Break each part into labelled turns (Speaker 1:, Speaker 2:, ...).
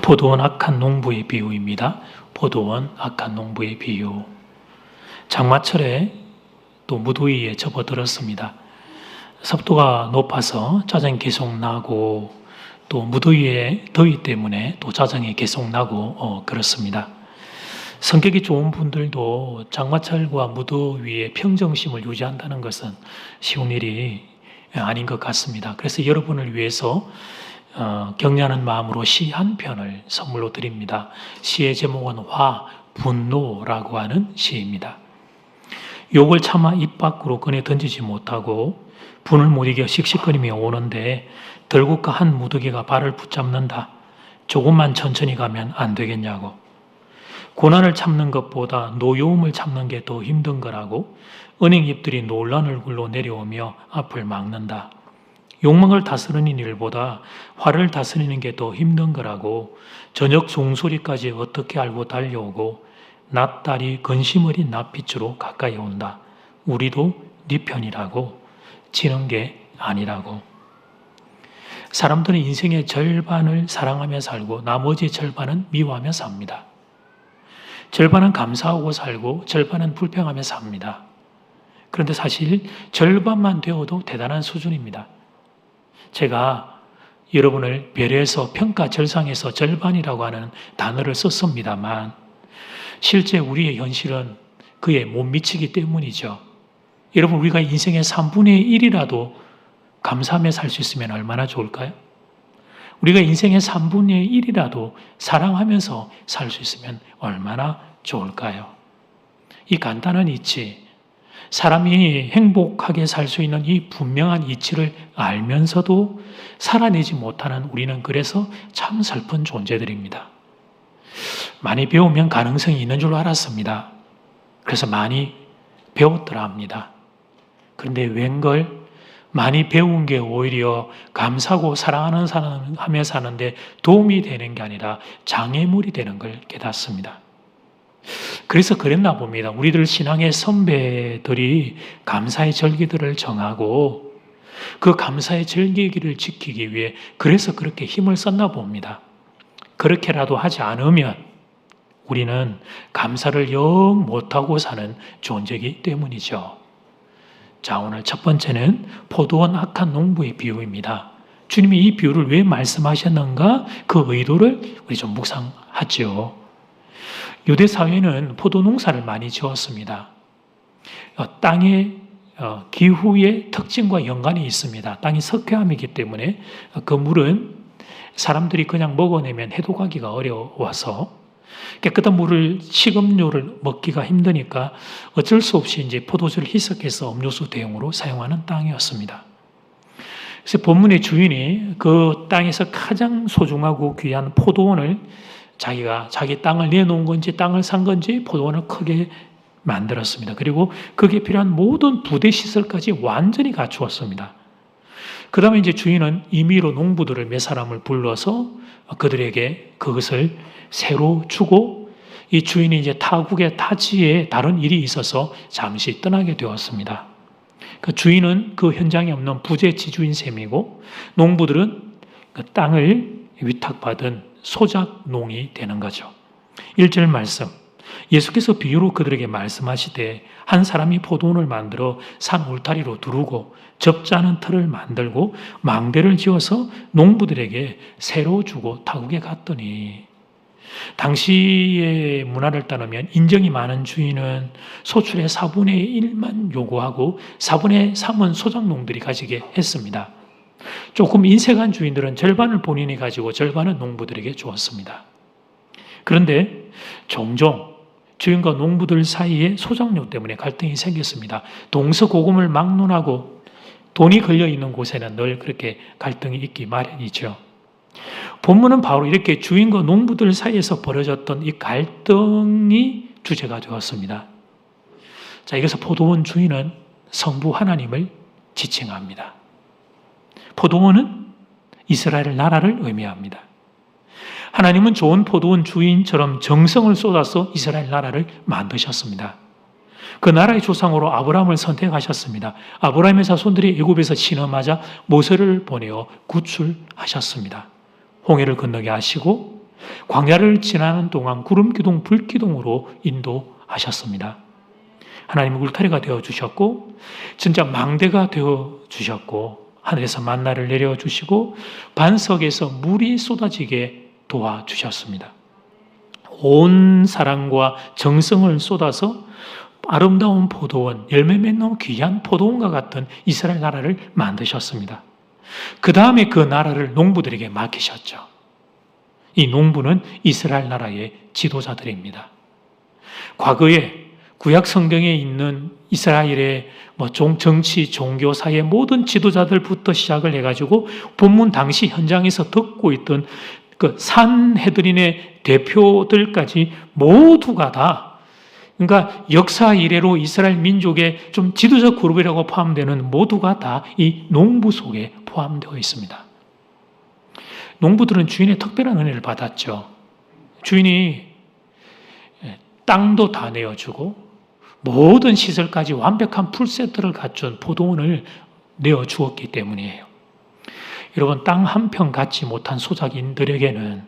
Speaker 1: 포도원 악한 농부의 비유입니다. 포도원 악한 농부의 비유. 장마철에 또 무더위에 접어들었습니다. 습도가 높아서 짜증이 계속 나고 또 무더위에 더위 때문에 또 짜증이 계속 나고 그렇습니다. 성격이 좋은 분들도 장마철과 무더위에 평정심을 유지한다는 것은 쉬운 일이 아닌 것 같습니다. 그래서 여러분을 위해서 격려하는 마음으로 시 한 편을 선물로 드립니다. 시의 제목은 화, 분노라고 하는 시입니다. 욕을 차마 입 밖으로 꺼내 던지지 못하고 분을 못 이겨 씩씩거리며 오는데 들국화 한 무더기가 발을 붙잡는다. 조금만 천천히 가면 안 되겠냐고. 고난을 참는 것보다 노여움을 참는 게 더 힘든 거라고 은행잎들이 놀란 얼굴로 내려오며 앞을 막는다. 욕망을 다스리는 일보다 화를 다스리는 게 더 힘든 거라고 저녁 종소리까지 어떻게 알고 달려오고 낯달이 근심 어린 낯빛으로 가까이 온다. 우리도 네 편이라고 지는 게 아니라고. 사람들은 인생의 절반을 사랑하며 살고 나머지 절반은 미워하며 삽니다. 절반은 감사하고 살고 절반은 불평하며 삽니다. 그런데 사실 절반만 되어도 대단한 수준입니다. 제가 여러분을 배려해서 평가절상해서 절반이라고 하는 단어를 썼습니다만 실제 우리의 현실은 그에 못 미치기 때문이죠. 여러분, 우리가 인생의 3분의 1이라도 감사하며 살 수 있으면 얼마나 좋을까요? 우리가 인생의 3분의 1이라도 사랑하면서 살 수 있으면 얼마나 좋을까요? 이 간단한 이치, 사람이 행복하게 살 수 있는 이 분명한 이치를 알면서도 살아내지 못하는 우리는 그래서 참 슬픈 존재들입니다. 많이 배우면 가능성이 있는 줄 알았습니다. 그래서 많이 배웠더라 합니다. 그런데 웬걸 많이 배운 게 오히려 감사하고 사랑하는 사람 하며 사는데 도움이 되는 게 아니라 장애물이 되는 걸 깨닫습니다. 그래서 그랬나 봅니다. 우리들 신앙의 선배들이 감사의 절기들을 정하고 그 감사의 절기를 지키기 위해 그래서 그렇게 힘을 썼나 봅니다. 그렇게라도 하지 않으면 우리는 감사를 영 못하고 사는 존재이기 때문이죠. 자, 오늘 첫 번째는 포도원 악한 농부의 비유입니다. 주님이 이 비유를 왜 말씀하셨는가? 그 의도를 우리 좀 묵상하죠. 유대 사회는 포도 농사를 많이 지었습니다. 땅의 기후의 특징과 연관이 있습니다. 땅이 석회암이기 때문에 그 물은 사람들이 그냥 먹어내면 해독하기가 어려워서 깨끗한 물을, 식음료를 먹기가 힘드니까 어쩔 수 없이 이제 포도주를 희석해서 음료수 대용으로 사용하는 땅이었습니다. 그래서 본문의 주인이 그 땅에서 가장 소중하고 귀한 포도원을 자기 땅을 내놓은 건지 땅을 산 건지 포도원을 크게 만들었습니다. 그리고 그게 필요한 모든 부대 시설까지 완전히 갖추었습니다. 그 다음에 이제 주인은 임의로 농부들을 몇 사람을 불러서 그들에게 그것을 새로 주고 이 주인이 이제 타국의 타지에 다른 일이 있어서 잠시 떠나게 되었습니다. 그 주인은 그 현장에 없는 부재지주인 셈이고 농부들은 그 땅을 위탁받은 소작농이 되는 거죠. 1절 말씀, 예수께서 비유로 그들에게 말씀하시되 한 사람이 포도원을 만들어 산 울타리로 두르고 접자는 틀을 만들고 망대를 지어서 농부들에게 새로 주고 타국에 갔더니 당시의 문화를 따르면 인정이 많은 주인은 소출의 4분의 1만 요구하고 4분의 3은 소작농들이 가지게 했습니다. 조금 인색한 주인들은 절반을 본인이 가지고 절반은 농부들에게 주었습니다. 그런데 종종 주인과 농부들 사이에 소작농 때문에 갈등이 생겼습니다. 동서고금을 막론하고 돈이 걸려있는 곳에는 늘 그렇게 갈등이 있기 마련이죠. 본문은 바로 이렇게 주인과 농부들 사이에서 벌어졌던 이 갈등이 주제가 되었습니다. 자, 여기서 포도원 주인은 성부 하나님을 지칭합니다. 포도원은 이스라엘 나라를 의미합니다. 하나님은 좋은 포도원 주인처럼 정성을 쏟아서 이스라엘 나라를 만드셨습니다. 그 나라의 조상으로 아브라함을 선택하셨습니다. 아브라함의 자손들이 애굽에서 신음하자 모세를 보내어 구출하셨습니다. 홍해를 건너게 하시고 광야를 지나는 동안 구름 기둥, 불 기둥으로 인도하셨습니다. 하나님은 울타리가 되어 주셨고 진짜 망대가 되어 주셨고 하늘에서 만나를 내려 주시고 반석에서 물이 쏟아지게 도와주셨습니다. 온 사랑과 정성을 쏟아서 아름다운 포도원, 열매 맺는 귀한 포도원과 같은 이스라엘 나라를 만드셨습니다. 그 다음에 그 나라를 농부들에게 맡기셨죠. 이 농부는 이스라엘 나라의 지도자들입니다. 과거에 구약 성경에 있는 이스라엘의 정치, 종교, 사회 모든 지도자들부터 시작을 해가지고 본문 당시 현장에서 듣고 있던 그 산헤드린의 대표들까지 모두가 다, 그러니까 역사 이래로 이스라엘 민족의 좀 지도적 그룹이라고 포함되는 모두가 다 이 농부 속에 포함되어 있습니다. 농부들은 주인의 특별한 은혜를 받았죠. 주인이 땅도 다 내어주고 모든 시설까지 완벽한 풀세트를 갖춘 포도원을 내어주었기 때문이에요. 여러분, 땅 한 평 갖지 못한 소작인들에게는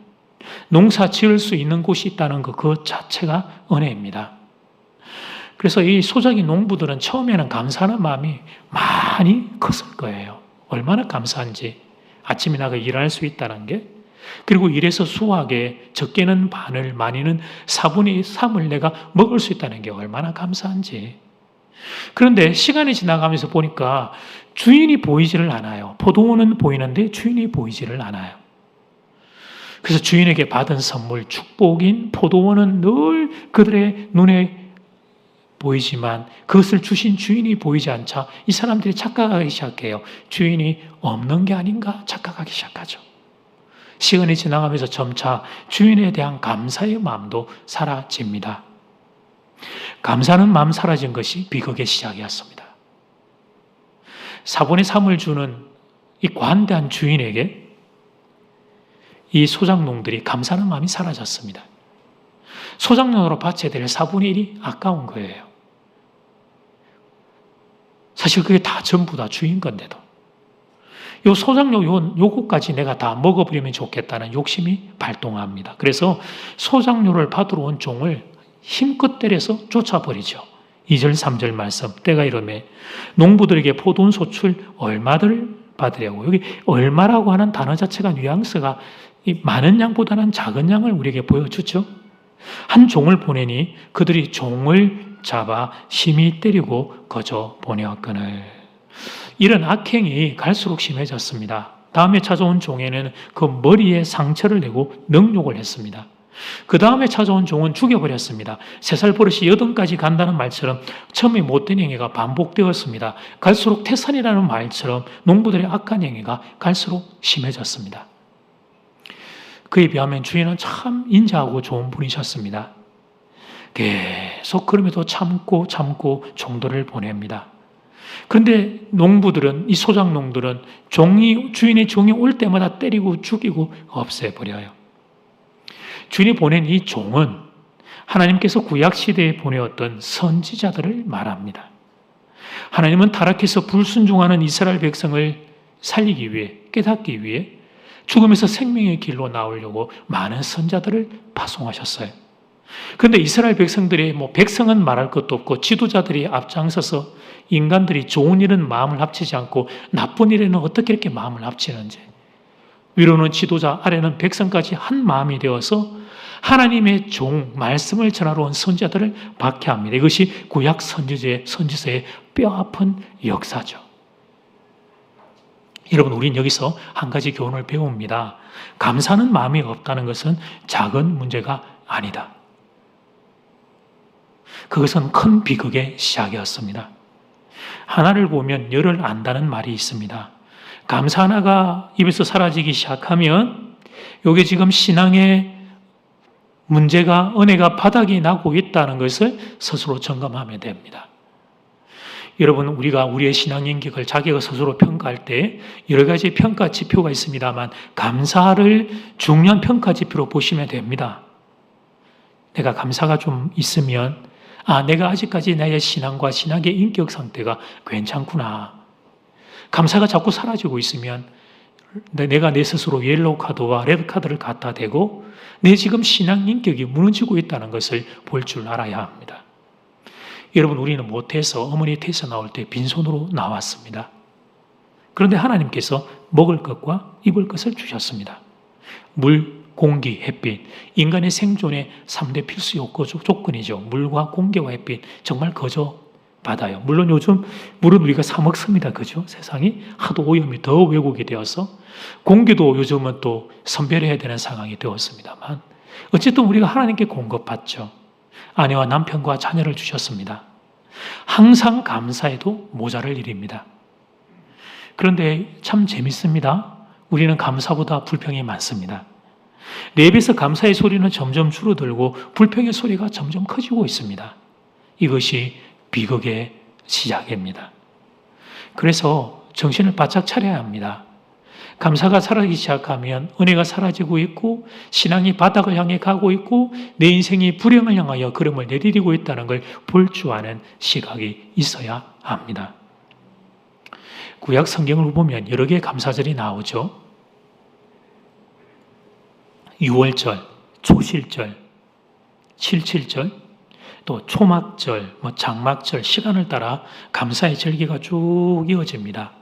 Speaker 1: 농사 지을 수 있는 곳이 있다는 그 자체가 은혜입니다. 그래서 이 소작인 농부들은 처음에는 감사하는 마음이 많이 컸을 거예요. 얼마나 감사한지. 아침에 나가 일할 수 있다는 게, 그리고 일해서 수확에 적게는 반을, 많이는 4분의 3을 내가 먹을 수 있다는 게 얼마나 감사한지. 그런데 시간이 지나가면서 보니까 주인이 보이지를 않아요. 포도원은 보이는데 주인이 보이지를 않아요. 그래서 주인에게 받은 선물, 축복인 포도원은 늘 그들의 눈에 보이지만 그것을 주신 주인이 보이지 않자 이 사람들이 착각하기 시작해요. 주인이 없는 게 아닌가 착각하기 시작하죠. 시간이 지나가면서 점차 주인에 대한 감사의 마음도 사라집니다. 감사하는 마음 사라진 것이 비극의 시작이었습니다. 4분의 3을 주는 이 관대한 주인에게 이 소작농들이 감사하는 마음이 사라졌습니다. 소작농으로 바쳐야 될 4분의 1이 아까운 거예요. 사실 그게 다 전부 다 주인 건데도 요 소작농 요거까지 내가 다 먹어버리면 좋겠다는 욕심이 발동합니다. 그래서 소작료를 받으러 온 종을 힘껏 때려서 쫓아버리죠. 2절 3절 말씀, 때가 이르매 농부들에게 포도원 소출 얼마를 받으려고. 여기 얼마라고 하는 단어 자체가 뉘앙스가 많은 양보다는 작은 양을 우리에게 보여주죠. 한 종을 보내니 그들이 종을 잡아 심히 때리고 거저 보내었거늘. 이런 악행이 갈수록 심해졌습니다. 다음에 찾아온 종에는 그 머리에 상처를 내고 능욕을 했습니다. 그 다음에 찾아온 종은 죽여버렸습니다. 3살 버릇이 8까지 간다는 말처럼 처음에 못된 행위가 반복되었습니다. 갈수록 태산이라는 말처럼 농부들의 악한 행위가 갈수록 심해졌습니다. 그에 비하면 주인은 참 인자하고 좋은 분이셨습니다. 계속 그럼에도 참고 종들을 보냅니다. 그런데 농부들은, 이 소작농들은 주인의 종이 올 때마다 때리고 죽이고 없애버려요. 주인이 보낸 이 종은 하나님께서 구약시대에 보내었던 선지자들을 말합니다. 하나님은 타락해서 불순종하는 이스라엘 백성을 살리기 위해, 깨닫기 위해 죽음에서 생명의 길로 나오려고 많은 선자들을 파송하셨어요. 그런데 이스라엘 백성들이 백성은 말할 것도 없고 지도자들이 앞장서서 인간들이 좋은 일은 마음을 합치지 않고 나쁜 일에는 어떻게 이렇게 마음을 합치는지, 위로는 지도자, 아래는 백성까지 한 마음이 되어서 하나님의 종, 말씀을 전하러 온 선지자들을 박해합니다. 이것이 구약 선지서의 뼈아픈 역사죠. 여러분, 우린 여기서 한 가지 교훈을 배웁니다. 감사하는 마음이 없다는 것은 작은 문제가 아니다. 그것은 큰 비극의 시작이었습니다. 하나를 보면 열을 안다는 말이 있습니다. 감사 하나가 입에서 사라지기 시작하면 이게 지금 신앙의 문제가, 은혜가 바닥이 나고 있다는 것을 스스로 점검하면 됩니다. 여러분, 우리가 우리의 신앙 인격을 자기가 스스로 평가할 때 여러 가지 평가 지표가 있습니다만 감사를 중요한 평가 지표로 보시면 됩니다. 내가 감사가 좀 있으면 내가 아직까지 나의 신앙과 신앙의 인격 상태가 괜찮구나. 감사가 자꾸 사라지고 있으면 내가 내 스스로 옐로우 카드와 레드 카드를 갖다 대고 내 지금 신앙 인격이 무너지고 있다는 것을 볼 줄 알아야 합니다. 여러분, 우리는 모태에서 어머니 태에서 나올 때 빈손으로 나왔습니다. 그런데 하나님께서 먹을 것과 입을 것을 주셨습니다. 물, 공기, 햇빛, 인간의 생존의 3대 필수 요구 조건이죠. 물과 공기와 햇빛, 정말 거저 받아요. 물론 요즘 물은 우리가 사 먹습니다. 그죠? 세상이 하도 오염이 더 왜곡이 되어서 공기도 요즘은 또 선별해야 되는 상황이 되었습니다만 어쨌든 우리가 하나님께 공급받죠. 아내와 남편과 자녀를 주셨습니다. 항상 감사해도 모자랄 일입니다. 그런데 참 재밌습니다. 우리는 감사보다 불평이 많습니다. 내 입에서 감사의 소리는 점점 줄어들고 불평의 소리가 점점 커지고 있습니다. 이것이 비극의 시작입니다. 그래서 정신을 바짝 차려야 합니다. 감사가 사라지기 시작하면 은혜가 사라지고 있고 신앙이 바닥을 향해 가고 있고 내 인생이 불행을 향하여 걸음을 내디디고 있다는 걸 볼 줄 아는 시각이 있어야 합니다. 구약 성경을 보면 여러 개의 감사절이 나오죠. 유월절, 초실절, 칠칠절, 또 초막절, 장막절 시간을 따라 감사의 절기가 쭉 이어집니다.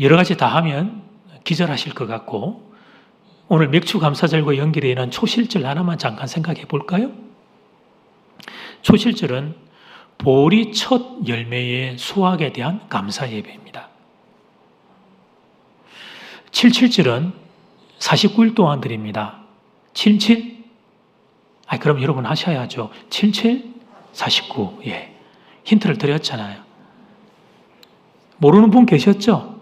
Speaker 1: 여러 가지 다 하면 기절하실 것 같고 오늘 맥주 감사절과 연결되는 초실절 하나만 잠깐 생각해 볼까요? 초실절은 보리 첫 열매의 수확에 대한 감사 예배입니다. 칠칠절은 49일 동안 드립니다. 77? 그럼 여러분 하셔야죠. 77, 49. 예. 힌트를 드렸잖아요. 모르는 분 계셨죠?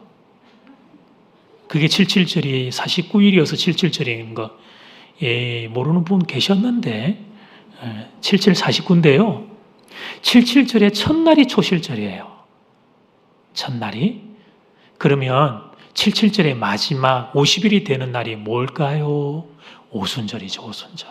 Speaker 1: 그게 77절이 49일이어서 77절인 거. 예, 모르는 분 계셨는데 77, 49인데요. 77절의 첫날이 초실절이에요. 첫날이. 그러면 77절의 마지막 50일이 되는 날이 뭘까요? 오순절이죠, 오순절.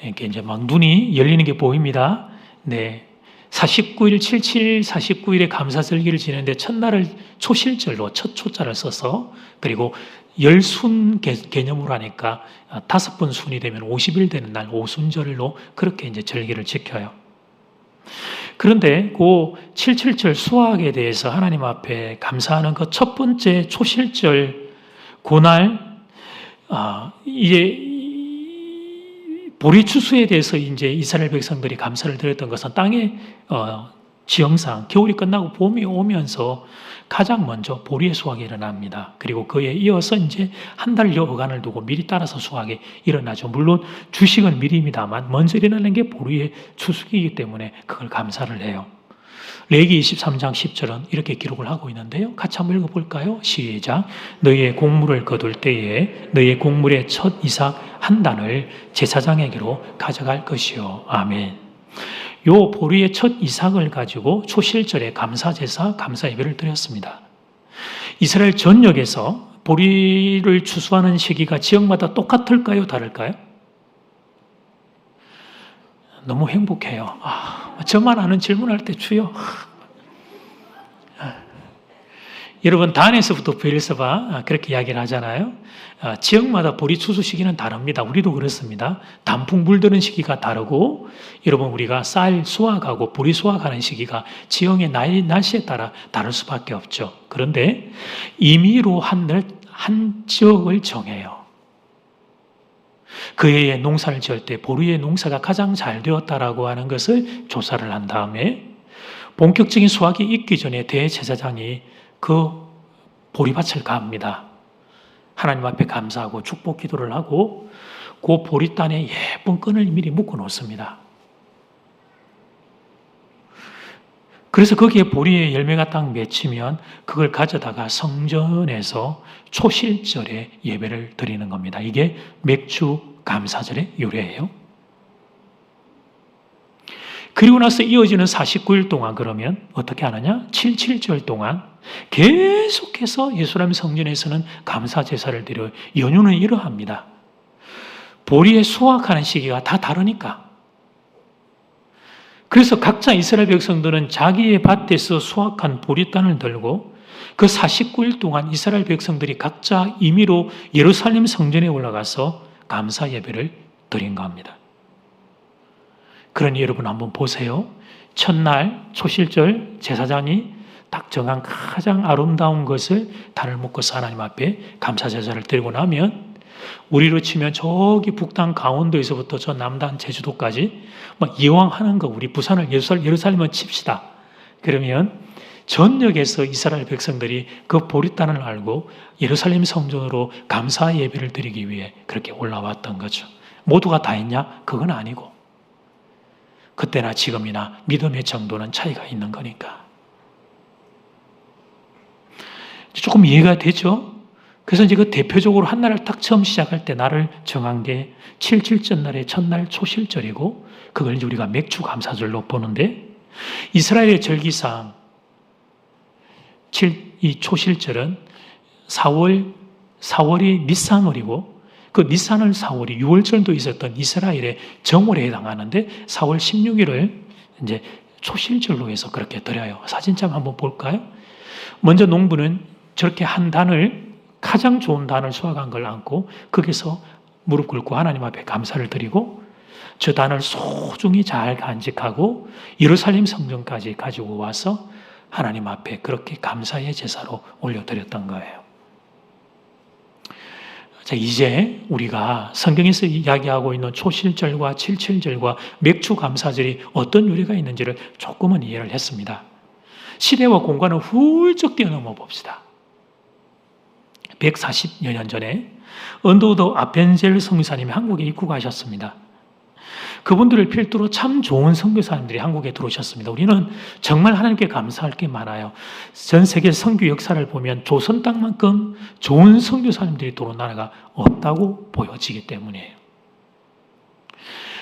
Speaker 1: 이렇게 이제 막 눈이 열리는 게 보입니다. 네. 49일, 77, 49일의 감사절기를 지내는데 첫날을 초실절로 첫 초자를 써서 그리고 열순 개념으로 하니까 5번 순이 되면 50일 되는 날 오순절로 그렇게 이제 절기를 지켜요. 그런데 그 77절 수확에 대해서 하나님 앞에 감사하는 그 첫 번째 초실절 그날 이제 보리 추수에 대해서 이제 이스라엘 백성들이 감사를 드렸던 것은 땅의 지형상 겨울이 끝나고 봄이 오면서 가장 먼저 보리의 수확이 일어납니다. 그리고 그에 이어서 이제 한 달여 어간을 두고 미리 따라서 수확이 일어나죠. 물론 주식은 미리입니다만 먼저 일어나는 게 보리의 추수기이기 때문에 그걸 감사를 해요. 레위기 23장 10절은 이렇게 기록을 하고 있는데요. 같이 한번 읽어볼까요? 시작. 너희의 곡물을 거둘 때에 너희의 곡물의 첫 이삭 한 단을 제사장에게로 가져갈 것이요. 아멘. 요 보리의 첫 이삭을 가지고 초실절에 감사제사, 감사예배를 드렸습니다. 이스라엘 전역에서 보리를 추수하는 시기가 지역마다 똑같을까요? 다를까요? 너무 행복해요. 저만 아는 질문할 때 주여. 여러분 단에서부터 베르세바 그렇게 이야기를 하잖아요. 지역마다 보리 추수 시기는 다릅니다. 우리도 그렇습니다. 단풍 물드는 시기가 다르고 여러분 우리가 쌀 수확하고 보리 수확하는 시기가 지역의 날씨에 따라 다를 수밖에 없죠. 그런데 임의로 한 지역을 정해요. 그 해에 농사를 지을 때 보리의 농사가 가장 잘 되었다라고 하는 것을 조사를 한 다음에 본격적인 수확이 있기 전에 대제사장이 그 보리밭을 갑니다. 하나님 앞에 감사하고 축복 기도를 하고 그 보리단에 예쁜 끈을 미리 묶어 놓습니다. 그래서 거기에 보리의 열매가 딱 맺히면 그걸 가져다가 성전에서 초실절에 예배를 드리는 겁니다. 이게 맥주 감사절의 유래예요. 그리고 나서 이어지는 49일 동안 그러면 어떻게 하느냐? 77절 동안 계속해서 예루살렘 성전에서는 감사 제사를 드려요. 연유는 이러합니다. 보리에 수확하는 시기가 다 다르니까. 그래서 각자 이스라엘 백성들은 자기의 밭에서 수확한 보리단을 들고 그 49일 동안 이스라엘 백성들이 각자 임의로 예루살렘 성전에 올라가서 감사 예배를 드린 겁니다. 그러니 여러분 한번 보세요. 첫날 초실절 제사장이 딱 정한 가장 아름다운 것을 단을 묶어서 하나님 앞에 감사 제사를 드리고 나면 우리로 치면 저기 북단 강원도에서부터 저 남단 제주도까지 막 이왕하는 거 우리 부산을 예루살렘을 칩시다. 그러면 전역에서 이스라엘 백성들이 그 보리단을 알고 예루살렘 성전으로 감사 예배를 드리기 위해 그렇게 올라왔던 거죠. 모두가 다 했냐? 그건 아니고 그때나 지금이나 믿음의 정도는 차이가 있는 거니까. 조금 이해가 되죠? 그래서 이제 그 대표적으로 한 날을 딱 처음 시작할 때 날을 정한 게 7.7절 날의 첫날 초실절이고 그걸 이제 우리가 맥주 감사절로 보는데 이스라엘의 절기상 이 초실절은 4월이 니산월이고 그 니산월 4월이 6월절도 있었던 이스라엘의 정월에 해당하는데 4월 16일을 이제 초실절로 해서 그렇게 드려요. 사진장 한번 볼까요? 먼저 농부는 저렇게 한 단을 가장 좋은 단을 수확한 걸 안고 거기서 무릎 꿇고 하나님 앞에 감사를 드리고 저 단을 소중히 잘 간직하고 예루살렘 성전까지 가지고 와서 하나님 앞에 그렇게 감사의 제사로 올려드렸던 거예요. 자, 이제 우리가 성경에서 이야기하고 있는 초실절과 칠칠절과 맥주 감사절이 어떤 유래가 있는지를 조금은 이해를 했습니다. 시대와 공간을 훌쩍 뛰어넘어 봅시다. 140여 년 전에 언더우드 아펜젤 선교사님이 한국에 입국하셨습니다. 그분들을 필두로 참 좋은 선교사님들이 한국에 들어오셨습니다. 우리는 정말 하나님께 감사할 게 많아요. 전 세계 선교 역사를 보면 조선 땅만큼 좋은 선교사님들이 들어온 나라가 없다고 보여지기 때문이에요.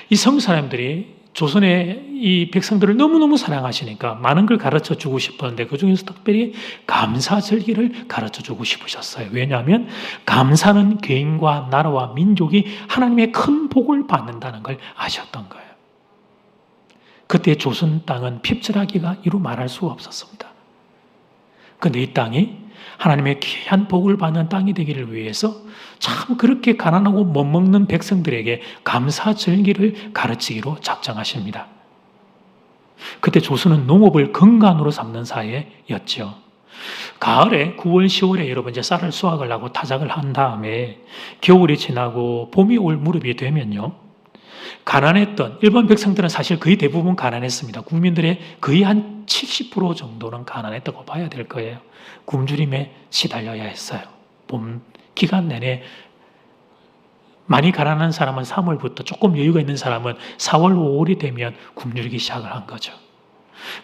Speaker 1: 이 선교사님들이 조선의 이 백성들을 너무너무 사랑하시니까 많은 걸 가르쳐 주고 싶었는데 그중에서 특별히 감사절기를 가르쳐 주고 싶으셨어요. 왜냐하면 감사는 개인과 나라와 민족이 하나님의 큰 복을 받는다는 걸 아셨던 거예요. 그때 조선 땅은 핍절하기가 이루 말할 수가 없었습니다. 그런데 이 땅이 하나님의 귀한 복을 받는 땅이 되기를 위해서 참 그렇게 가난하고 못 먹는 백성들에게 감사절기를 가르치기로 작정하십니다. 그때 조선은 농업을 근간으로 삼는 사회였죠. 가을에 9월, 10월에 여러분 이제 쌀을 수확을 하고 타작을 한 다음에 겨울이 지나고 봄이 올 무렵이 되면요. 가난했던 일반 백성들은 사실 거의 대부분 가난했습니다. 국민들의 거의 한 70% 정도는 가난했다고 봐야 될 거예요. 굶주림에 시달려야 했어요. 봄 기간 내내 많이 가난한 사람은 3월부터 조금 여유가 있는 사람은 4월, 5월이 되면 굶주리기 시작을 한 거죠.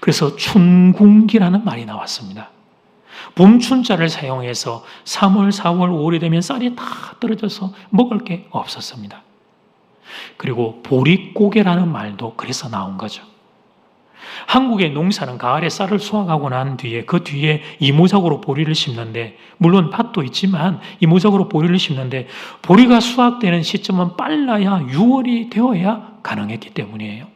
Speaker 1: 그래서 춘궁기라는 말이 나왔습니다. 봄춘자를 사용해서 3월, 4월, 5월이 되면 쌀이 다 떨어져서 먹을 게 없었습니다. 그리고 보릿고개라는 말도 그래서 나온 거죠. 한국의 농사는 가을에 쌀을 수확하고 난 뒤에 그 뒤에 이모작으로 보리를 심는데 물론 밭도 있지만 이모작으로 보리를 심는데 보리가 수확되는 시점은 빨라야 6월이 되어야 가능했기 때문이에요.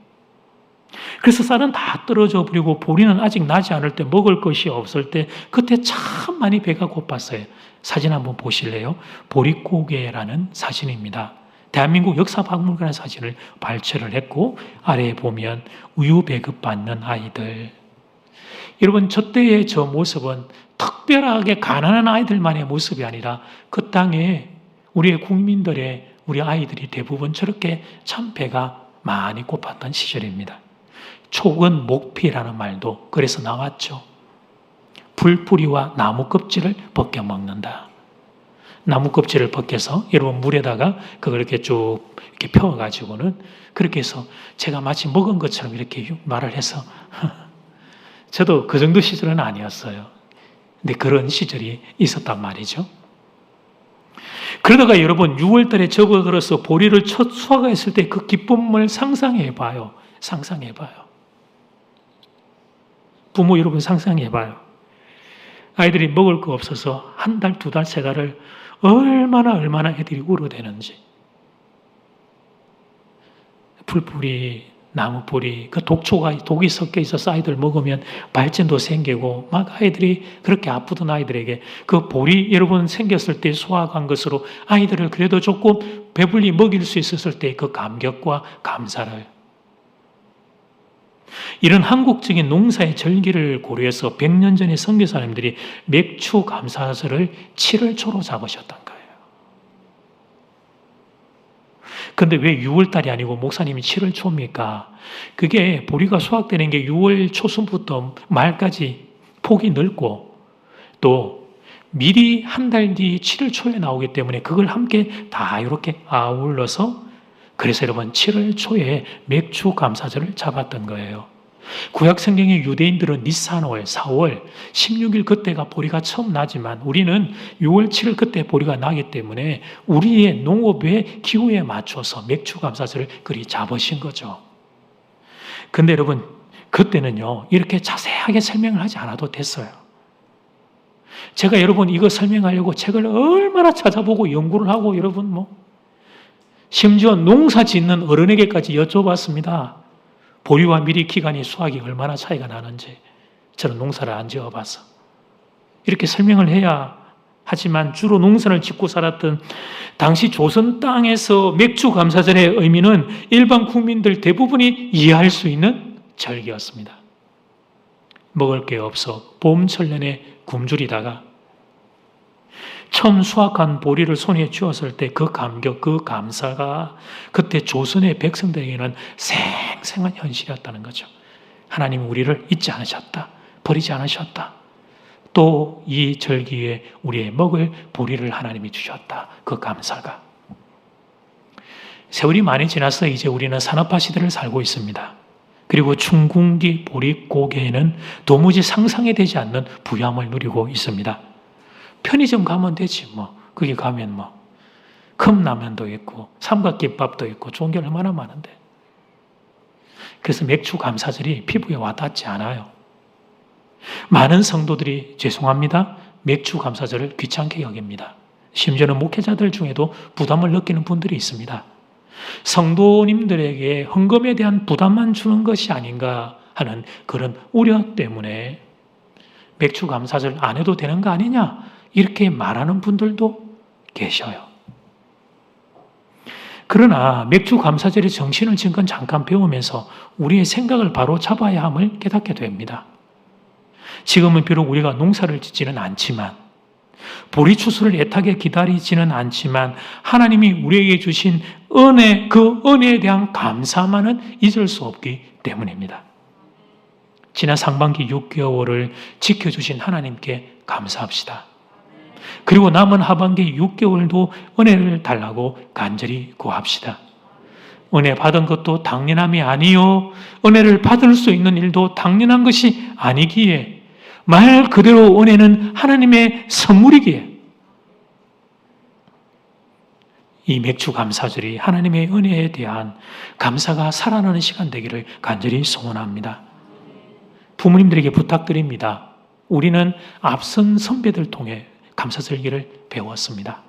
Speaker 1: 그래서 쌀은 다 떨어져 버리고 보리는 아직 나지 않을 때 먹을 것이 없을 때 그때 참 많이 배가 고팠어요. 사진 한번 보실래요? 보릿고개라는 사진입니다. 대한민국 역사박물관 사진을 발췌를 했고 아래에 보면 우유 배급받는 아이들. 여러분 저 때의 저 모습은 특별하게 가난한 아이들만의 모습이 아니라 그 땅에 우리의 국민들의 우리 아이들이 대부분 저렇게 참 배가 많이 고팠던 시절입니다. 촉은 목피라는 말도 그래서 나왔죠. 풀뿌리와 나무 껍질을 벗겨 먹는다. 나무 껍질을 벗겨서 여러분 물에다가 그걸 이렇게 쭉 이렇게 펴가지고는 그렇게 해서 제가 마치 먹은 것처럼 이렇게 말을 해서 저도 그 정도 시절은 아니었어요. 근데 그런 시절이 있었단 말이죠. 그러다가 여러분 6월 달에 접어들어서 보리를 첫 수확했을 때 그 기쁨을 상상해 봐요. 상상해 봐요. 부모 여러분 상상해 봐요. 아이들이 먹을 거 없어서 한 달, 두 달, 세 달을 얼마나 애들이 울어대는지. 풀뿌리, 나무 뿌리, 그 독이 섞여 있어서 아이들 먹으면 발진도 생기고 막 아이들이 그렇게 아프던 아이들에게 그 볼이 여러분 생겼을 때 수확한 것으로 아이들을 그래도 조금 배불리 먹일 수 있었을 때 그 감격과 감사를, 이런 한국적인 농사의 절기를 고려해서 100년 전에 선교사님들이 맥주 감사절을 7월 초로 잡으셨던 거예요. 근데 왜 6월달이 아니고 목사님이 7월 초입니까? 그게 보리가 수확되는 게 6월 초순부터 말까지 폭이 넓고 또 미리 한 달 뒤 7월 초에 나오기 때문에 그걸 함께 다 이렇게 아울러서, 그래서 여러분 7월 초에 맥주 감사절을 잡았던 거예요. 구약 성경의 유대인들은 니산월, 4월, 16일 그때가 보리가 처음 나지만 우리는 6월 7일 그때 보리가 나기 때문에 우리의 농업의 기후에 맞춰서 맥주 감사절을 그리 잡으신 거죠. 근데 여러분 그때는요 이렇게 자세하게 설명을 하지 않아도 됐어요. 제가 여러분 이거 설명하려고 책을 얼마나 찾아보고 연구를 하고 여러분 심지어 농사 짓는 어른에게까지 여쭤봤습니다. 보리와 미리 기간이 수확이 얼마나 차이가 나는지. 저는 농사를 안 지어봐서 이렇게 설명을 해야 하지만 주로 농사를 짓고 살았던 당시 조선 땅에서 맥주 감사절의 의미는 일반 국민들 대부분이 이해할 수 있는 절기였습니다. 먹을 게 없어 봄철 내내 굶주리다가 처음 수확한 보리를 손에 쥐었을 때 그 감격, 그 감사가 그때 조선의 백성들에게는 생생한 현실이었다는 거죠. 하나님이 우리를 잊지 않으셨다. 버리지 않으셨다. 또 이 절기에 우리의 먹을 보리를 하나님이 주셨다. 그 감사가. 세월이 많이 지나서 이제 우리는 산업화 시대를 살고 있습니다. 그리고 춘궁기 보릿고개에는 도무지 상상이 되지 않는 부유함을 누리고 있습니다. 편의점 가면 되지 거기 가면 컵라면도 있고 삼각김밥도 있고 좋은 게 얼마나 많은데. 그래서 맥주 감사절이 피부에 와닿지 않아요. 많은 성도들이 죄송합니다. 맥주 감사절을 귀찮게 여깁니다. 심지어는 목회자들 중에도 부담을 느끼는 분들이 있습니다. 성도님들에게 헌금에 대한 부담만 주는 것이 아닌가 하는 그런 우려 때문에 맥주 감사절 안 해도 되는 거 아니냐 이렇게 말하는 분들도 계셔요. 그러나 맥주 감사절의 정신을 지금 잠깐 배우면서 우리의 생각을 바로 잡아야 함을 깨닫게 됩니다. 지금은 비록 우리가 농사를 짓지는 않지만 보리 추수를 애타게 기다리지는 않지만 하나님이 우리에게 주신 은혜, 그 은혜에 대한 감사만은 잊을 수 없기 때문입니다. 지난 상반기 6개월을 지켜주신 하나님께 감사합시다. 그리고 남은 하반기 6개월도 은혜를 달라고 간절히 구합시다. 은혜 받은 것도 당연함이 아니요, 은혜를 받을 수 있는 일도 당연한 것이 아니기에, 말 그대로 은혜는 하나님의 선물이기에 이 맥주 감사절이 하나님의 은혜에 대한 감사가 살아나는 시간 되기를 간절히 소원합니다. 부모님들에게 부탁드립니다. 우리는 앞선 선배들 통해 감사절기를 배웠습니다.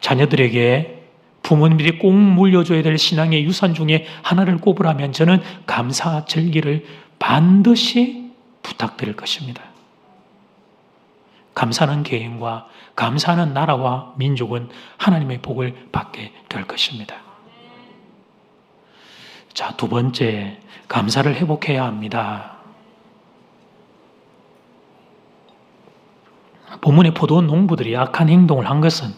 Speaker 1: 자녀들에게 부모님들이 꼭 물려줘야 될 신앙의 유산 중에 하나를 꼽으라면 저는 감사절기를 반드시 부탁드릴 것입니다. 감사하는 개인과 감사하는 나라와 민족은 하나님의 복을 받게 될 것입니다. 자, 두 번째, 감사를 회복해야 합니다. 본문의 포도원 농부들이 악한 행동을 한 것은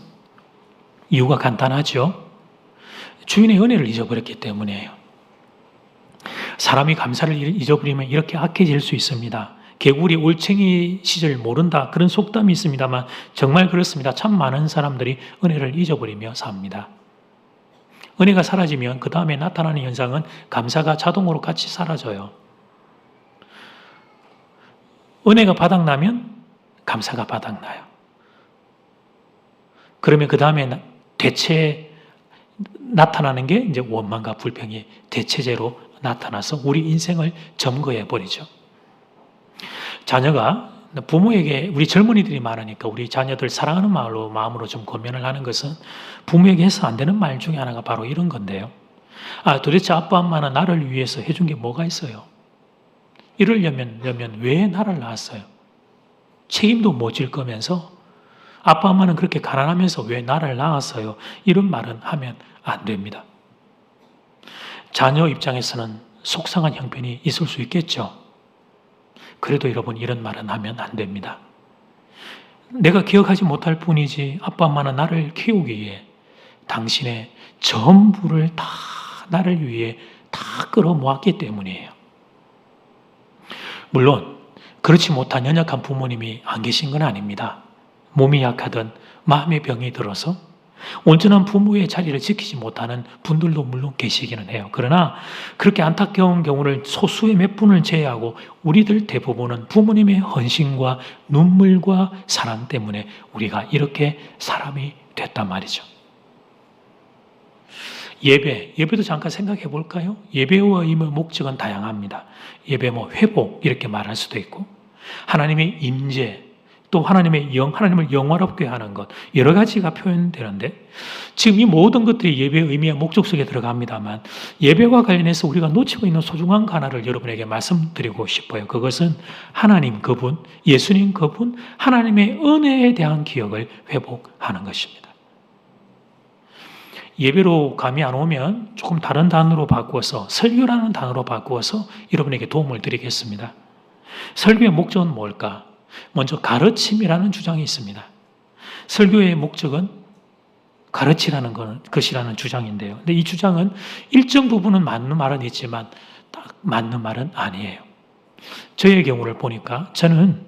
Speaker 1: 이유가 간단하죠. 주인의 은혜를 잊어버렸기 때문이에요. 사람이 감사를 잊어버리면 이렇게 악해질 수 있습니다. 개구리 올챙이 시절 모른다 그런 속담이 있습니다만 정말 그렇습니다. 참 많은 사람들이 은혜를 잊어버리며 삽니다. 은혜가 사라지면 그 다음에 나타나는 현상은 감사가 자동으로 같이 사라져요. 은혜가 바닥나면 감사가 바닥나요. 그러면 그 다음에 대체 나타나는 게 이제 원망과 불평이 대체제로 나타나서 우리 인생을 점거해 버리죠. 자녀가 부모에게, 우리 젊은이들이 많으니까 우리 자녀들 사랑하는 마음으로 좀 권면을 하는 것은 부모에게 해서 안 되는 말 중에 하나가 바로 이런 건데요. 도대체 아빠 엄마는 나를 위해서 해준 게 뭐가 있어요? 이러려면 왜 나를 낳았어요? 책임도 못 질 거면서 아빠 엄마는 그렇게 가난하면서 왜 나를 낳았어요? 이런 말은 하면 안 됩니다. 자녀 입장에서는 속상한 형편이 있을 수 있겠죠. 그래도 여러분 이런 말은 하면 안 됩니다. 내가 기억하지 못할 뿐이지 아빠 엄마는 나를 키우기 위해 당신의 전부를 다 나를 위해 다 끌어모았기 때문이에요. 물론 그렇지 못한 연약한 부모님이 안 계신 건 아닙니다. 몸이 약하든 마음의 병이 들어서 온전한 부모의 자리를 지키지 못하는 분들도 물론 계시기는 해요. 그러나 그렇게 안타까운 경우를 소수의 몇 분을 제외하고 우리들 대부분은 부모님의 헌신과 눈물과 사랑 때문에 우리가 이렇게 사람이 됐단 말이죠. 예배도 잠깐 생각해 볼까요? 예배의 목적은 다양합니다. 예배 회복 이렇게 말할 수도 있고 하나님의 임재 또 하나님을 영화롭게 하는 것 여러 가지가 표현되는데 지금 이 모든 것들이 예배의 의미와 목적 속에 들어갑니다만 예배와 관련해서 우리가 놓치고 있는 소중한 거 하나를 여러분에게 말씀드리고 싶어요. 그것은 하나님 그분, 예수님 그분, 하나님의 은혜에 대한 기억을 회복하는 것입니다. 예배로 감이 안 오면 조금 다른 단어로 바꾸어서 설교라는 단어로 바꾸어서 여러분에게 도움을 드리겠습니다. 설교의 목적은 뭘까? 먼저 가르침이라는 주장이 있습니다. 설교의 목적은 가르치라는 것이라는 주장인데요. 근데 이 주장은 일정 부분은 맞는 말은 있지만 딱 맞는 말은 아니에요. 저의 경우를 보니까 저는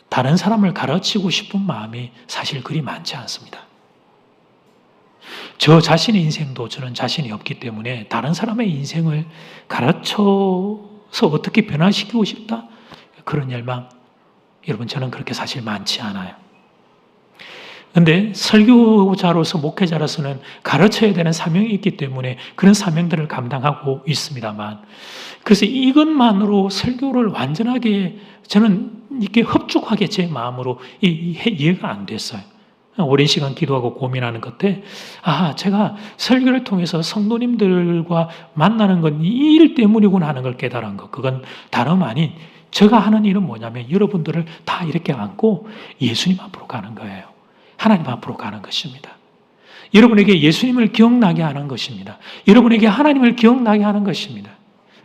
Speaker 1: 다른 사람을 가르치고 싶은 마음이 사실 그리 많지 않습니다. 저 자신의 인생도 저는 자신이 없기 때문에 다른 사람의 인생을 가르쳐서 어떻게 변화시키고 싶다? 그런 열망, 여러분 저는 그렇게 사실 많지 않아요. 그런데 설교자로서 목회자로서는 가르쳐야 되는 사명이 있기 때문에 그런 사명들을 감당하고 있습니다만 그래서 이것만으로 설교를 완전하게 저는 이렇게 흡족하게 제 마음으로 이해가 안 됐어요. 오랜 시간 기도하고 고민하는 끝에 제가 설교를 통해서 성도님들과 만나는 건 이 일 때문이구나 하는 걸 깨달은 것. 그건 다름 아닌 제가 하는 일은 뭐냐면 여러분들을 다 이렇게 안고 예수님 앞으로 가는 거예요. 하나님 앞으로 가는 것입니다. 여러분에게 예수님을 기억나게 하는 것입니다. 여러분에게 하나님을 기억나게 하는 것입니다.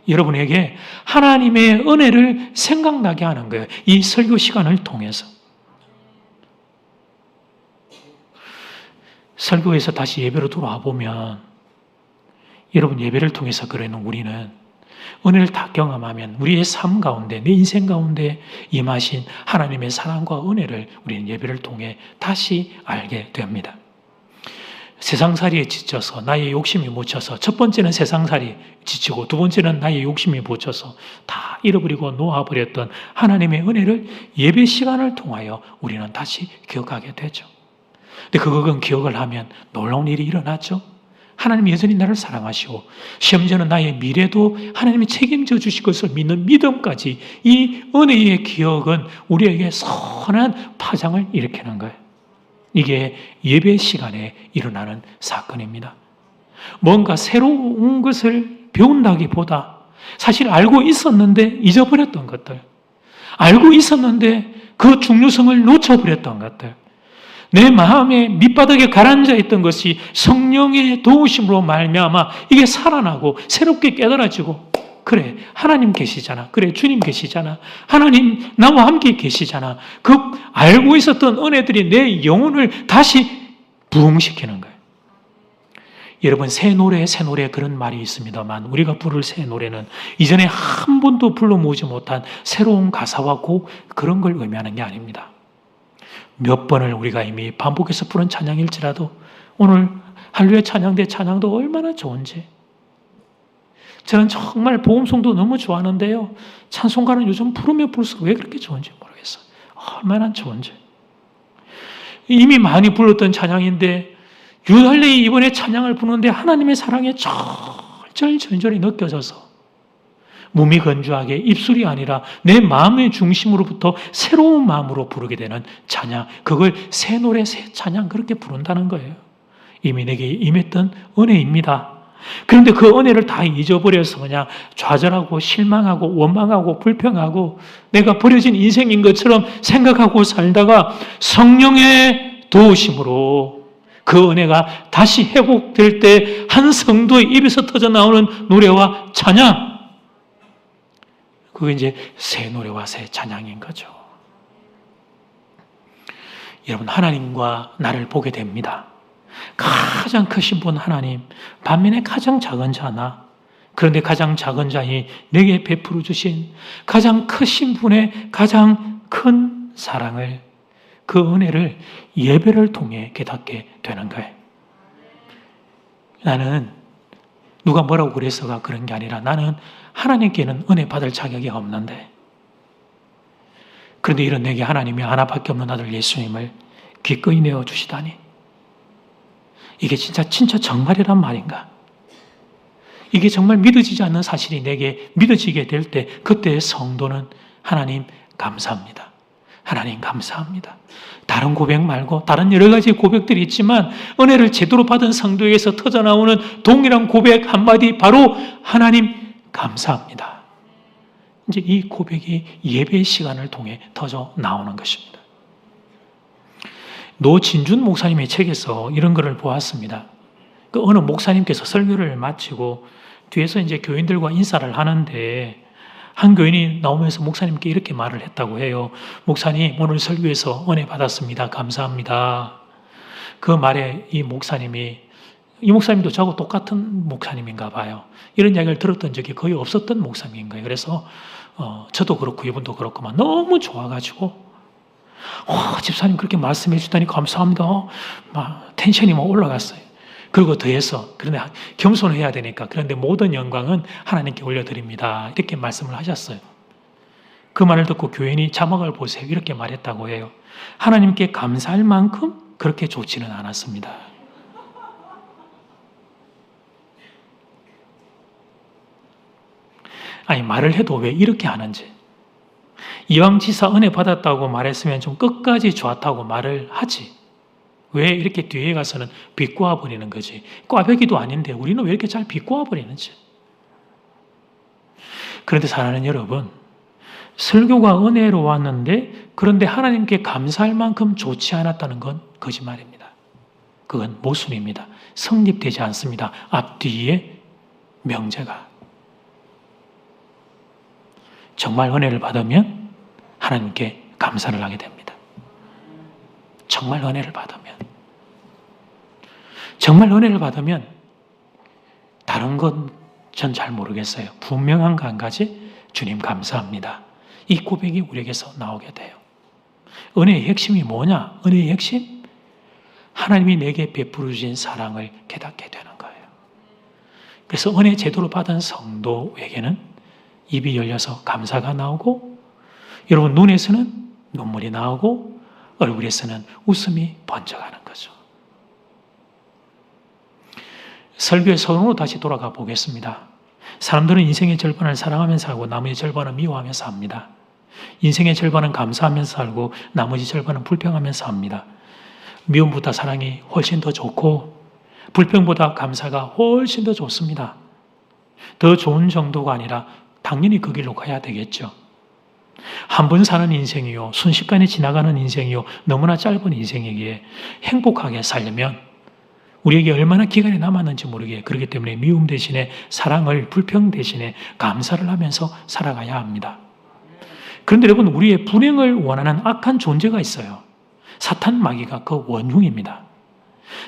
Speaker 1: 여러분에게 하나님의 은혜를 생각나게 하는 거예요. 이 설교 시간을 통해서. 설교에서 다시 예배로 돌아와 보면 여러분 예배를 통해서 그러는 우리는 은혜를 다 경험하면 우리의 삶 가운데 내 인생 가운데 임하신 하나님의 사랑과 은혜를 우리는 예배를 통해 다시 알게 됩니다. 세상살이에 지쳐서 나의 욕심이 묻혀서 첫 번째는 세상살이 지치고 두 번째는 나의 욕심이 묻혀서 다 잃어버리고 놓아버렸던 하나님의 은혜를 예배 시간을 통하여 우리는 다시 기억하게 되죠. 근데 그건 기억을 하면 놀라운 일이 일어났죠. 하나님이 여전히 나를 사랑하시고 심지어는 나의 미래도 하나님이 책임져 주실 것을 믿는 믿음까지 이 은혜의 기억은 우리에게 선한 파장을 일으키는 거예요. 이게 예배 시간에 일어나는 사건입니다. 뭔가 새로운 것을 배운다기보다 사실 알고 있었는데 잊어버렸던 것들, 알고 있었는데 그 중요성을 놓쳐버렸던 것들, 내 마음의 밑바닥에 가라앉아 있던 것이 성령의 도우심으로 말미암아 이게 살아나고 새롭게 깨달아지고 그래 하나님 계시잖아. 그래 주님 계시잖아. 하나님 나와 함께 계시잖아. 그 알고 있었던 은혜들이 내 영혼을 다시 부흥시키는 거예요. 여러분 새 노래 그런 말이 있습니다만 우리가 부를 새 노래는 이전에 한 번도 불러 모으지 못한 새로운 가사와 곡 그런 걸 의미하는 게 아닙니다. 몇 번을 우리가 이미 반복해서 부른 찬양일지라도 오늘 할렐루야 찬양대 찬양도 얼마나 좋은지 저는 정말 복음송도 너무 좋아하는데요. 찬송가는 요즘 부르면 부를수록 왜 그렇게 좋은지 모르겠어요. 얼마나 좋은지. 이미 많이 불렀던 찬양인데 유달리 이번에 찬양을 부르는데 하나님의 사랑에 절절절절히 느껴져서 몸이 건조하게 입술이 아니라 내 마음의 중심으로부터 새로운 마음으로 부르게 되는 찬양, 그걸 새 노래, 새 찬양 그렇게 부른다는 거예요. 이미 내게 임했던 은혜입니다. 그런데 그 은혜를 다 잊어버려서 그냥 좌절하고 실망하고 원망하고 불평하고 내가 버려진 인생인 것처럼 생각하고 살다가 성령의 도우심으로 그 은혜가 다시 회복될 때 한 성도의 입에서 터져나오는 노래와 찬양, 그게 이제 새 노래와 새 찬양인 거죠. 여러분, 하나님과 나를 보게 됩니다. 가장 크신 분 하나님, 반면에 가장 작은 자나, 그런데 가장 작은 자이 내게 베풀어 주신 가장 크신 분의 가장 큰 사랑을, 그 은혜를 예배를 통해 깨닫게 되는 거예요. 나는 누가 뭐라고 그래서가 그런 게 아니라 나는 하나님께는 은혜 받을 자격이 없는데, 그런데 이런 내게 하나님이 하나밖에 없는 아들 예수님을 기꺼이 내어주시다니, 이게 진짜 정말이란 말인가? 이게 정말 믿어지지 않는 사실이 내게 믿어지게 될 때, 그때의 성도는 하나님 감사합니다. 하나님 감사합니다. 다른 고백 말고 다른 여러 가지 고백들이 있지만 은혜를 제대로 받은 성도에게서 터져나오는 동일한 고백 한마디, 바로 하나님 감사합니다. 이제 이 고백이 예배의 시간을 통해 터져 나오는 것입니다. 노진준 목사님의 책에서 이런 글을 보았습니다. 그 어느 목사님께서 설교를 마치고 뒤에서 이제 교인들과 인사를 하는데 한 교인이 나오면서 목사님께 이렇게 말을 했다고 해요. 목사님, 오늘 설교에서 은혜 받았습니다. 감사합니다. 그 말에 이 목사님도 저하고 똑같은 목사님인가 봐요. 이런 이야기를 들었던 적이 거의 없었던 목사님인 거예요. 그래서 저도 그렇고 이분도 그렇고만 너무 좋아가지고 집사님 그렇게 말씀해 주다니 감사합니다. 막 텐션이 막 올라갔어요. 그리고 더해서, 그런데 겸손해야 되니까, 그런데 모든 영광은 하나님께 올려드립니다. 이렇게 말씀을 하셨어요. 그 말을 듣고 교인이 자막을 보세요. 이렇게 말했다고 해요. 하나님께 감사할 만큼 그렇게 좋지는 않았습니다. 아니, 말을 해도 왜 이렇게 하는지. 이왕지사 은혜 받았다고 말했으면 좀 끝까지 좋았다고 말을 하지. 왜 이렇게 뒤에 가서는 비꼬아 버리는 거지? 꽈배기도 아닌데 우리는 왜 이렇게 잘 비꼬아 버리는지. 그런데 사랑하는 여러분, 설교가 은혜로 왔는데 그런데 하나님께 감사할 만큼 좋지 않았다는 건 거짓말입니다. 그건 모순입니다. 성립되지 않습니다. 앞뒤의 명제가. 정말 은혜를 받으면 하나님께 감사를 하게 됩니다. 정말 은혜를 받으면. 정말 은혜를 받으면 다른 건 전 잘 모르겠어요. 분명한 거 한 가지, 주님 감사합니다. 이 고백이 우리에게서 나오게 돼요. 은혜의 핵심이 뭐냐? 은혜의 핵심? 하나님이 내게 베풀어 주신 사랑을 깨닫게 되는 거예요. 그래서 은혜 제대로 받은 성도에게는 입이 열려서 감사가 나오고, 여러분 눈에서는 눈물이 나오고 얼굴에서는 웃음이 번져가는 거죠. 설교의 서론으로 다시 돌아가 보겠습니다. 사람들은 인생의 절반을 사랑하면서 살고 나머지 절반은 미워하면서 삽니다. 인생의 절반은 감사하면서 살고 나머지 절반은 불평하면서 삽니다. 미움보다 사랑이 훨씬 더 좋고 불평보다 감사가 훨씬 더 좋습니다. 더 좋은 정도가 아니라 당연히 그 길로 가야 되겠죠. 한 번 사는 인생이요, 순식간에 지나가는 인생이요, 너무나 짧은 인생이기에 행복하게 살려면 우리에게 얼마나 기간이 남았는지 모르게, 그렇기 때문에 미움 대신에 사랑을, 불평 대신에 감사를 하면서 살아가야 합니다. 그런데 여러분, 우리의 불행을 원하는 악한 존재가 있어요. 사탄 마귀가 그 원흉입니다.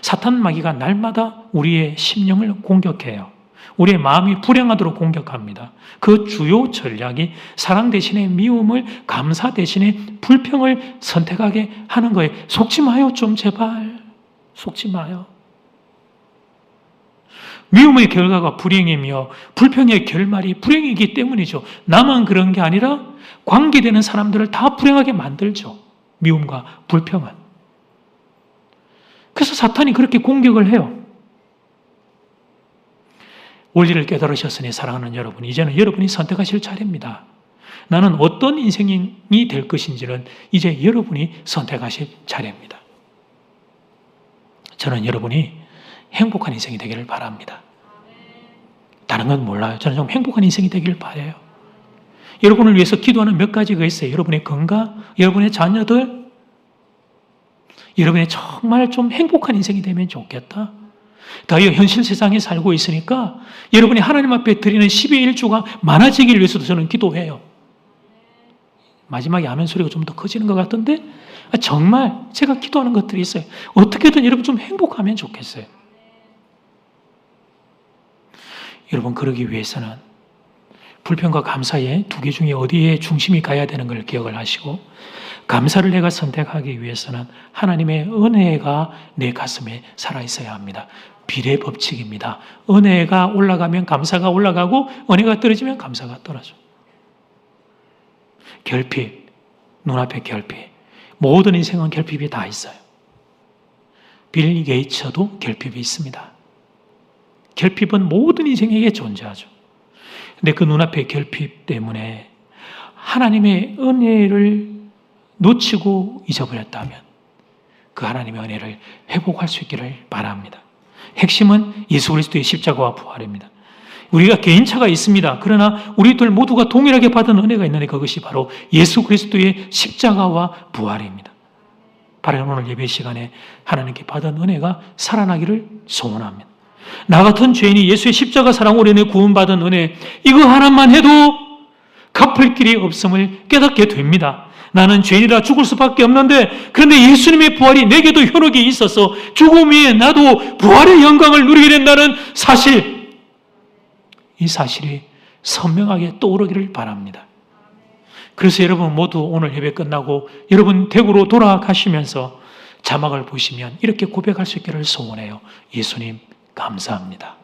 Speaker 1: 사탄 마귀가 날마다 우리의 심령을 공격해요. 우리의 마음이 불행하도록 공격합니다. 그 주요 전략이 사랑 대신에 미움을, 감사 대신에 불평을 선택하게 하는 거예요. 속지 마요, 좀 제발. 속지 마요. 미움의 결과가 불행이며 불평의 결말이 불행이기 때문이죠. 나만 그런 게 아니라 관계되는 사람들을 다 불행하게 만들죠. 미움과 불평은. 그래서 사탄이 그렇게 공격을 해요. 원리를 깨달으셨으니 사랑하는 여러분, 이제는 여러분이 선택하실 차례입니다. 나는 어떤 인생이 될 것인지는 이제 여러분이 선택하실 차례입니다. 저는 여러분이 행복한 인생이 되기를 바랍니다. 다른 건 몰라요. 저는 좀 행복한 인생이 되길 바라요. 여러분을 위해서 기도하는 몇 가지가 있어요. 여러분의 건강, 여러분의 자녀들, 여러분의 정말 좀 행복한 인생이 되면 좋겠다. 더 현실 세상에 살고 있으니까 여러분이 하나님 앞에 드리는 10의 1조가 많아지길 위해서도 저는 기도해요. 마지막에 아멘 소리가 좀 더 커지는 것 같은데 정말 제가 기도하는 것들이 있어요. 어떻게든 여러분 좀 행복하면 좋겠어요. 여러분 그러기 위해서는 불평과 감사의 두 개 중에 어디에 중심이 가야 되는 걸 기억을 하시고, 감사를 내가 선택하기 위해서는 하나님의 은혜가 내 가슴에 살아있어야 합니다. 비례 법칙입니다. 은혜가 올라가면 감사가 올라가고 은혜가 떨어지면 감사가 떨어져. 결핍, 눈앞에 결핍. 모든 인생은 결핍이 다 있어요. 빌 게이츠도 결핍이 있습니다. 결핍은 모든 인생에게 존재하죠. 근데 그 눈앞의 결핍 때문에 하나님의 은혜를 놓치고 잊어버렸다면 그 하나님의 은혜를 회복할 수 있기를 바랍니다. 핵심은 예수 그리스도의 십자가와 부활입니다. 우리가 개인차가 있습니다. 그러나 우리들 모두가 동일하게 받은 은혜가 있는데 그것이 바로 예수 그리스도의 십자가와 부활입니다. 바로 오늘 예배 시간에 하나님께 받은 은혜가 살아나기를 소원합니다. 나 같은 죄인이 예수의 십자가 사랑으로 인해 구원받은 은혜, 이거 하나만 해도 갚을 길이 없음을 깨닫게 됩니다. 나는 죄인이라 죽을 수밖에 없는데, 그런데 예수님의 부활이 내게도 현혹이 있어서 죽음 위에 나도 부활의 영광을 누리게 된다는 사실, 이 사실이 선명하게 떠오르기를 바랍니다. 그래서 여러분 모두 오늘 예배 끝나고 여러분 댁으로 돌아가시면서 자막을 보시면 이렇게 고백할 수 있기를 소원해요. 예수님 감사합니다.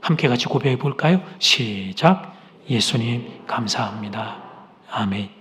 Speaker 1: 함께 같이 고백해 볼까요? 시작. 예수님 감사합니다. 아멘.